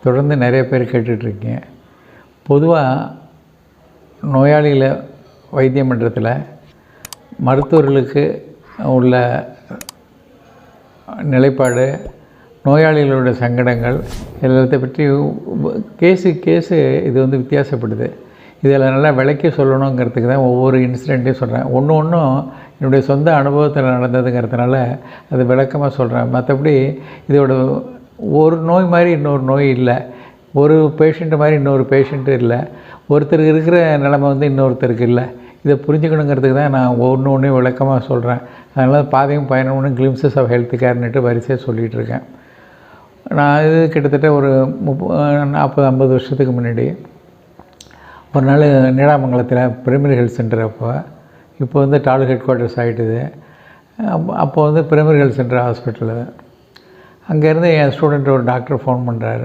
தொடர்ந்து நிறைய பேர் கேட்டுட்ருக்கீங்க. பொதுவாக நோயாளிகளை வைத்தியம் பண்ணுறதுல மருத்துவர்களுக்கு உள்ள நிலைப்பாடு, நோயாளிகளோட சங்கடங்கள் எல்லாத்தை பற்றி கேஸு இது வித்தியாசப்படுது. இதில் நல்லா விளக்கி சொல்லணுங்கிறதுக்கு தான் ஒவ்வொரு இன்சிடெண்ட்டையும் சொல்கிறேன். ஒன்றும் என்னுடைய சொந்த அனுபவத்தில் நடந்ததுங்கிறதுனால அது விளக்கமாக சொல்கிறேன். மற்றபடி இதோட ஒரு நோய் மாதிரி இன்னொரு நோய் இல்லை, ஒரு பேஷண்ட்டு மாதிரி இன்னொரு பேஷண்ட்டு இல்லை, ஒருத்தருக்கு இருக்கிற நிலைமை இன்னொருத்தருக்கு இல்லை. இதை புரிஞ்சுக்கணுங்கிறதுக்கு தான் நான் ஒன்றையும் விளக்கமாக சொல்கிறேன். அதனால் பாதையும் பயணம்னு கிளிம்சஸ் ஆஃப் ஹெல்த் கேர்னுட்டு வரிசையாக சொல்லிகிட்ருக்கேன். நான் இது கிட்டத்தட்ட ஒரு 40-50 வருஷத்துக்கு முன்னாடி ஒரு நாள் நீடாமங்கலத்தில் பிரைமரி ஹெல்த் சென்டர் இப்போ டால் ஹெட் குவார்ட்டர்ஸ் ஆகிட்டுது. அப்போ பிரைமரி ஹெல்த் சென்டர் ஹாஸ்பிட்டலு. அங்கேருந்து என் ஸ்டூடெண்ட் ஒரு டாக்டர் ஃபோன் பண்ணுறாரு.